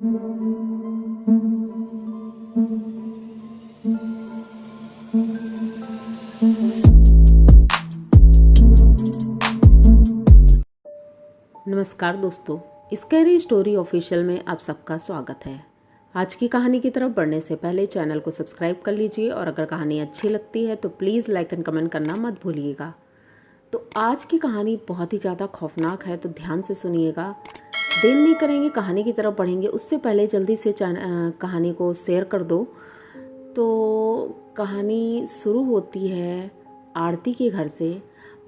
नमस्कार दोस्तों, scary story official में आप सबका स्वागत है। आज की कहानी की तरफ बढ़ने से पहले चैनल को सब्सक्राइब कर लीजिए और अगर कहानी अच्छी लगती है तो प्लीज़ लाइक एंड कमेंट करना मत भूलिएगा। तो आज की कहानी बहुत ही ज़्यादा खौफनाक है, तो ध्यान से सुनिएगा। देर नहीं करेंगे, कहानी की तरफ बढ़ेंगे। उससे पहले जल्दी से कहानी को शेयर कर दो। तो कहानी शुरू होती है आरती के घर से।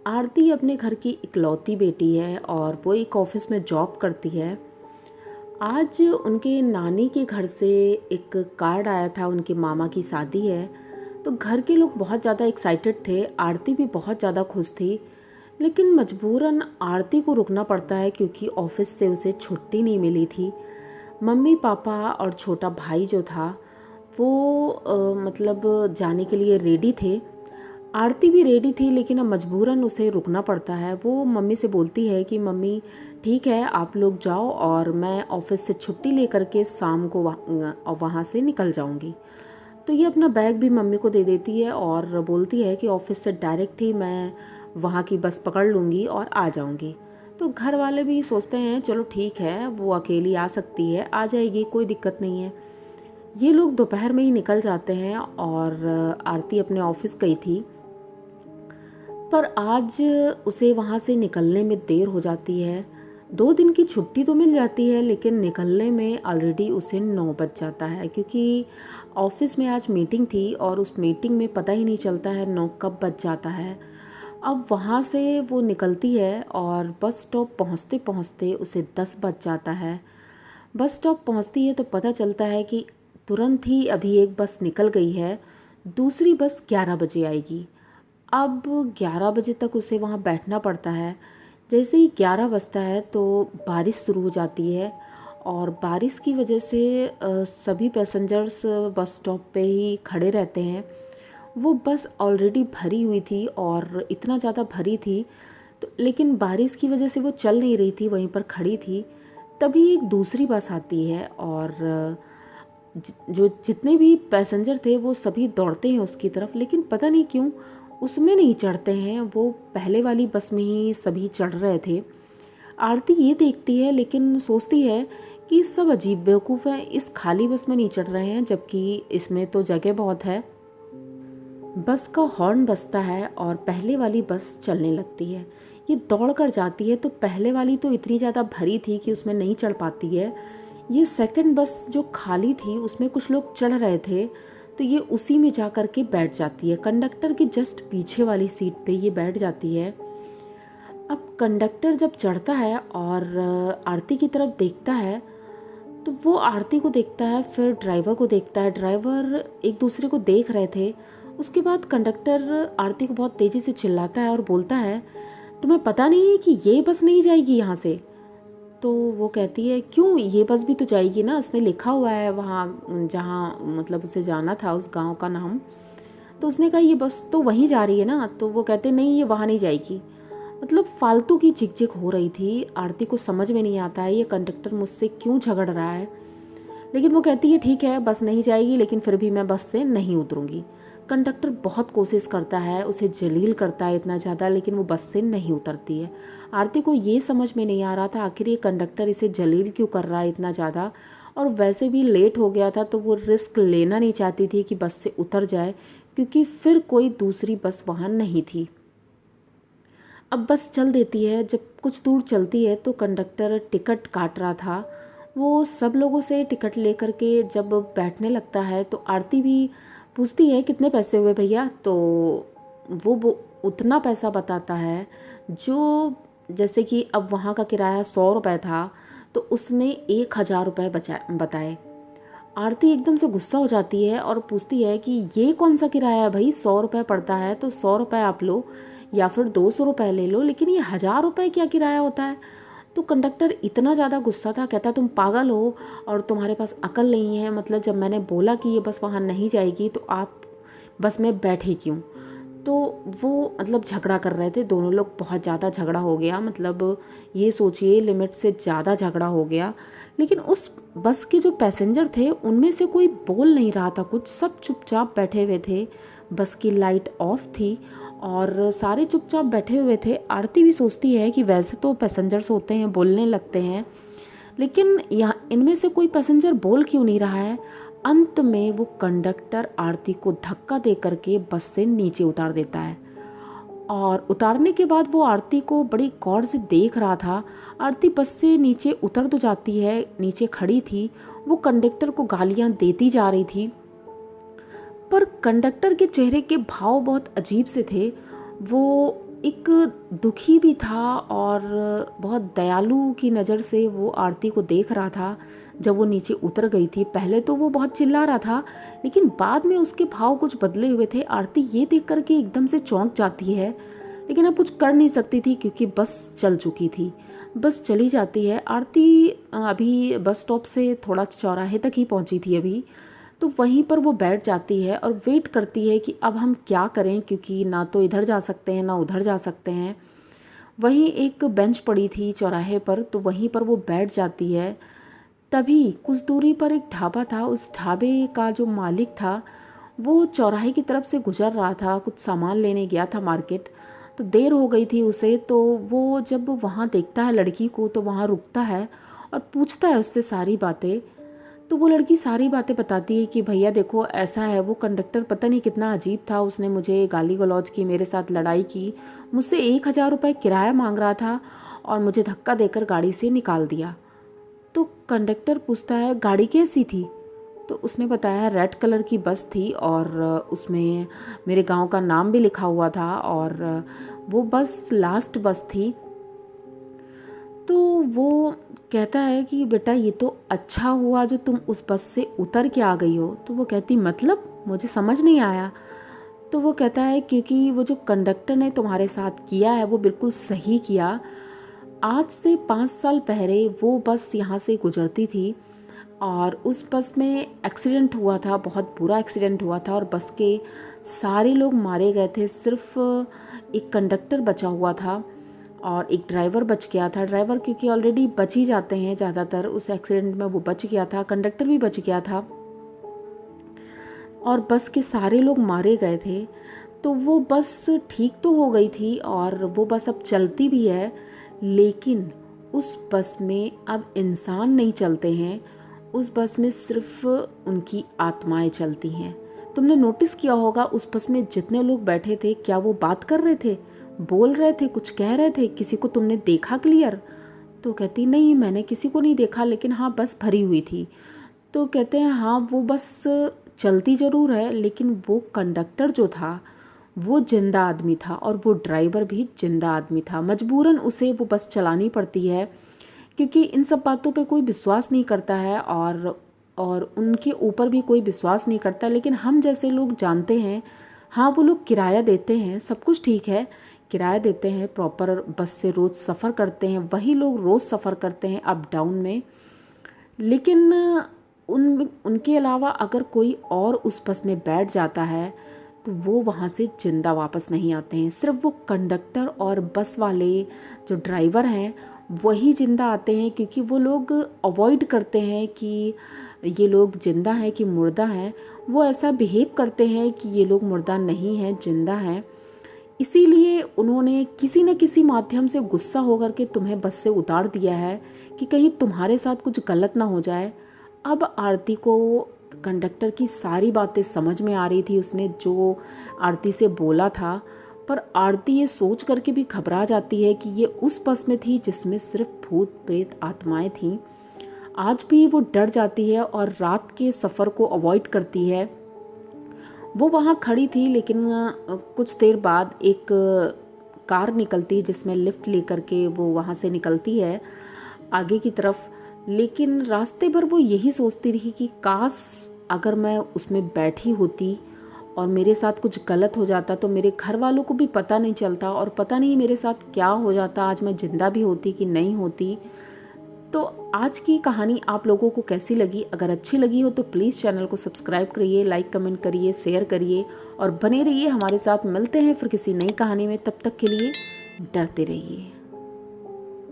आरती अपने घर की इकलौती बेटी है और वो एक ऑफिस में जॉब करती है। आज उनके नानी के घर से एक कार्ड आया था, उनके मामा की शादी है। तो घर के लोग बहुत ज़्यादा एक्साइटेड थे, आरती भी बहुत ज़्यादा खुश थी। लेकिन मजबूरन आरती को रुकना पड़ता है क्योंकि ऑफिस से उसे छुट्टी नहीं मिली थी। मम्मी पापा और छोटा भाई जो था वो मतलब जाने के लिए रेडी थे। आरती भी रेडी थी लेकिन अब मजबूरन उसे रुकना पड़ता है। वो मम्मी से बोलती है कि मम्मी ठीक है, आप लोग जाओ और मैं ऑफिस से छुट्टी लेकर के शाम को वहाँ से निकल जाऊँगी। तो ये अपना बैग भी मम्मी को दे देती है और बोलती है कि ऑफिस से डायरेक्ट ही मैं वहाँ की बस पकड़ लूँगी और आ जाऊँगी। तो घर वाले भी सोचते हैं चलो ठीक है, वो अकेली आ सकती है, आ जाएगी, कोई दिक्कत नहीं है। ये लोग दोपहर में ही निकल जाते हैं और आरती अपने ऑफिस गई थी, पर आज उसे वहाँ से निकलने में देर हो जाती है। 2 दिन की छुट्टी तो मिल जाती है लेकिन निकलने में ऑलरेडी उसे 9 बज जाता है क्योंकि ऑफिस में आज मीटिंग थी और उस मीटिंग में पता ही नहीं चलता है 9 कब बज जाता है। अब वहाँ से वो निकलती है और बस स्टॉप पहुँचते पहुँचते उसे 10 बज जाता है। बस स्टॉप पहुँचती है तो पता चलता है कि तुरंत ही अभी एक बस निकल गई है, दूसरी बस 11 बजे आएगी। अब 11 बजे तक उसे वहाँ बैठना पड़ता है। जैसे ही 11 बजता है तो बारिश शुरू हो जाती है और बारिश की वजह से सभी पैसेंजर्स बस स्टॉप पे ही खड़े रहते हैं। वो बस ऑलरेडी भरी हुई थी और इतना ज़्यादा भरी थी तो लेकिन बारिश की वजह से वो चल नहीं रही थी, वहीं पर खड़ी थी। तभी एक दूसरी बस आती है और जो जितने भी पैसेंजर थे वो सभी दौड़ते हैं उसकी तरफ, लेकिन पता नहीं क्यों उसमें नहीं चढ़ते हैं। वो पहले वाली बस में ही सभी चढ़ रहे थे। आरती ये देखती है लेकिन सोचती है कि सब अजीब बेवकूफ़ हैं, इस खाली बस में नहीं चढ़ रहे हैं जबकि इसमें तो जगह बहुत है। बस का हॉर्न बजता है और पहले वाली बस चलने लगती है। ये दौड़ कर जाती है तो पहले वाली तो इतनी ज़्यादा भरी थी कि उसमें नहीं चढ़ पाती है। ये सेकंड बस जो खाली थी उसमें कुछ लोग चढ़ रहे थे तो ये उसी में जा कर के बैठ जाती है। कंडक्टर की जस्ट पीछे वाली सीट पे ये बैठ जाती है। अब कंडक्टर जब चढ़ता है और आरती की तरफ देखता है तो वो आरती को देखता है, फिर ड्राइवर को देखता है। ड्राइवर एक दूसरे को देख रहे थे। उसके बाद कंडक्टर आरती को बहुत तेज़ी से चिल्लाता है और बोलता है तुम्हें पता नहीं है कि ये बस नहीं जाएगी यहाँ से? तो वो कहती है क्यों, ये बस भी तो जाएगी ना, इसमें लिखा हुआ है वहाँ जहाँ मतलब उसे जाना था उस गांव का नाम। तो उसने कहा ये बस तो वहीं जा रही है ना। तो वो कहते नहीं, ये वहाँ नहीं जाएगी। मतलब फालतू की झिकझिक हो रही थी। आरती को समझ में नहीं आता है ये कंडक्टर मुझसे क्यों झगड़ रहा है, लेकिन वो कहती है ठीक है बस नहीं जाएगी लेकिन फिर भी मैं बस से नहीं उतरूंगी। कंडक्टर बहुत कोशिश करता है, उसे जलील करता है इतना ज़्यादा, लेकिन वो बस से नहीं उतरती है। आरती को ये समझ में नहीं आ रहा था आखिर ये कंडक्टर इसे जलील क्यों कर रहा है इतना ज़्यादा, और वैसे भी लेट हो गया था तो वो रिस्क लेना नहीं चाहती थी कि बस से उतर जाए क्योंकि फिर कोई दूसरी बस वहाँ नहीं थी। अब बस चल देती है। जब कुछ दूर चलती है तो कंडक्टर टिकट काट रहा था। वो सब लोगों से टिकट लेकर के जब बैठने लगता है तो आरती भी पूछती है कितने पैसे हुए भैया। तो वो उतना पैसा बताता है जो, जैसे कि अब वहाँ का किराया 100 रुपये था तो उसने 1000 रुपये बताए। आरती एकदम से गुस्सा हो जाती है और पूछती है कि ये कौन सा किराया है भाई, 100 रुपये पड़ता है तो 100 रुपये आप लो या फिर 200 रुपये ले लो, लेकिन ये 1000 रुपये क्या किराया होता है? तो कंडक्टर इतना ज़्यादा गुस्सा था, कहता तुम पागल हो और तुम्हारे पास अकल नहीं है। मतलब जब मैंने बोला कि ये बस वहाँ नहीं जाएगी तो आप बस में बैठे क्यों? तो वो मतलब झगड़ा कर रहे थे, दोनों लोग, बहुत ज़्यादा झगड़ा हो गया, मतलब ये सोचिए लिमिट से ज़्यादा झगड़ा हो गया। लेकिन उस बस के जो पैसेंजर थे उनमें से कोई बोल नहीं रहा था कुछ, सब चुपचाप बैठे हुए थे। बस की लाइट ऑफ थी और सारे चुपचाप बैठे हुए थे। आरती भी सोचती है कि वैसे तो पैसेंजर्स होते हैं, बोलने लगते हैं, लेकिन यहाँ इनमें से कोई पैसेंजर बोल क्यों नहीं रहा है। अंत में वो कंडक्टर आरती को धक्का दे करके बस से नीचे उतार देता है और उतारने के बाद वो आरती को बड़ी गौर से देख रहा था। आरती बस से नीचे उतर तो जाती है, नीचे खड़ी थी, वो कंडक्टर को गालियाँ देती जा रही थी, पर कंडक्टर के चेहरे के भाव बहुत अजीब से थे। वो एक दुखी भी था और बहुत दयालु की नज़र से वो आरती को देख रहा था। जब वो नीचे उतर गई थी, पहले तो वो बहुत चिल्ला रहा था, लेकिन बाद में उसके भाव कुछ बदले हुए थे। आरती ये देख कर के एकदम से चौंक जाती है, लेकिन अब कुछ कर नहीं सकती थी क्योंकि बस चल चुकी थी। बस चली जाती है। आरती अभी बस स्टॉप से थोड़ा चौराहे तक ही पहुंची थी अभी, तो वहीं पर वो बैठ जाती है और वेट करती है कि अब हम क्या करें, क्योंकि ना तो इधर जा सकते हैं ना उधर जा सकते हैं। वहीं एक बेंच पड़ी थी चौराहे पर, तो वहीं पर वो बैठ जाती है। तभी कुछ दूरी पर एक ढाबा था। उस ढाबे का जो मालिक था वो चौराहे की तरफ से गुजर रहा था, कुछ सामान लेने गया था मार्केट, तो देर हो गई थी उसे। तो वो जब वहाँ देखता है लड़की को तो वहाँ रुकता है और पूछता है उससे सारी बातें। तो वो लड़की सारी बातें बताती है कि भैया देखो ऐसा है, वो कंडक्टर पता नहीं कितना अजीब था, उसने मुझे गाली गलौज की, मेरे साथ लड़ाई की, मुझसे 1,000 रुपये किराया मांग रहा था और मुझे धक्का देकर गाड़ी से निकाल दिया। तो कंडक्टर पूछता है गाड़ी कैसी थी, तो उसने बताया रेड कलर की बस थी और उसमें मेरे गांव का नाम भी लिखा हुआ था और वो बस लास्ट बस थी। तो वो कहता है कि बेटा ये तो अच्छा हुआ जो तुम उस बस से उतर के आ गई हो। तो वो कहती मतलब मुझे समझ नहीं आया। तो वो कहता है क्योंकि वो जो कंडक्टर ने तुम्हारे साथ किया है वो बिल्कुल सही किया। आज से 5 साल पहले वो बस यहाँ से गुजरती थी और उस बस में एक्सीडेंट हुआ था, बहुत बुरा एक्सीडेंट हुआ था और बस के सारे लोग मारे गए थे, सिर्फ एक कंडक्टर बचा हुआ था और एक ड्राइवर बच गया था। ड्राइवर क्योंकि ऑलरेडी बच ही जाते हैं ज़्यादातर, उस एक्सीडेंट में वो बच गया था, कंडक्टर भी बच गया था और बस के सारे लोग मारे गए थे। तो वो बस ठीक तो हो गई थी और वो बस अब चलती भी है, लेकिन उस बस में अब इंसान नहीं चलते हैं, उस बस में सिर्फ उनकी आत्माएं चलती हैं। तुमने नोटिस किया होगा उस बस में जितने लोग बैठे थे, क्या वो बात कर रहे थे, बोल रहे थे, कुछ कह रहे थे, किसी को तुमने देखा क्लियर? तो कहती नहीं मैंने किसी को नहीं देखा, लेकिन हाँ बस भरी हुई थी। तो कहते हैं हाँ वो बस चलती ज़रूर है, लेकिन वो कंडक्टर जो था वो जिंदा आदमी था और वो ड्राइवर भी जिंदा आदमी था। मजबूरन उसे वो बस चलानी पड़ती है क्योंकि इन सब बातों पे कोई विश्वास नहीं करता है और उनके ऊपर भी कोई विश्वास नहीं करता। लेकिन हम जैसे लोग जानते हैं, हाँ वो लोग किराया देते हैं, सब कुछ ठीक है, किराया देते हैं, प्रॉपर बस से रोज़ सफ़र करते हैं, वही लोग रोज़ सफ़र करते हैं अप डाउन में, लेकिन उनके अलावा अगर कोई और उस बस में बैठ जाता है तो वो वहाँ से जिंदा वापस नहीं आते हैं। सिर्फ वो कंडक्टर और बस वाले जो ड्राइवर हैं वही जिंदा आते हैं, क्योंकि वो लोग अवॉइड करते हैं कि ये लोग जिंदा हैं कि मुर्दा हैं। वो ऐसा बिहेव करते हैं कि ये लोग मुर्दा नहीं हैं, जिंदा हैं। इसीलिए उन्होंने किसी न किसी माध्यम से गुस्सा होकर के तुम्हें बस से उतार दिया है कि कहीं तुम्हारे साथ कुछ गलत ना हो जाए। अब आरती को कंडक्टर की सारी बातें समझ में आ रही थी, उसने जो आरती से बोला था, पर आरती ये सोच करके भी घबरा जाती है कि ये उस बस में थी जिसमें सिर्फ भूत प्रेत आत्माएं थीं। आज भी वो डर जाती है और रात के सफ़र को अवॉइड करती है। वो वहाँ खड़ी थी, लेकिन कुछ देर बाद एक कार निकलती है जिसमें लिफ्ट लेकर के वो वहाँ से निकलती है आगे की तरफ। लेकिन रास्ते भर वो यही सोचती रही कि काश अगर मैं उसमें बैठी होती और मेरे साथ कुछ गलत हो जाता तो मेरे घर वालों को भी पता नहीं चलता और पता नहीं मेरे साथ क्या हो जाता, आज मैं ज़िंदा भी होती कि नहीं होती। तो आज की कहानी आप लोगों को कैसी लगी? अगर अच्छी लगी हो तो प्लीज़ चैनल को सब्सक्राइब करिए, लाइक कमेंट करिए, शेयर करिए और बने रहिए हमारे साथ। मिलते हैं फिर किसी नई कहानी में, तब तक के लिए डरते रहिए।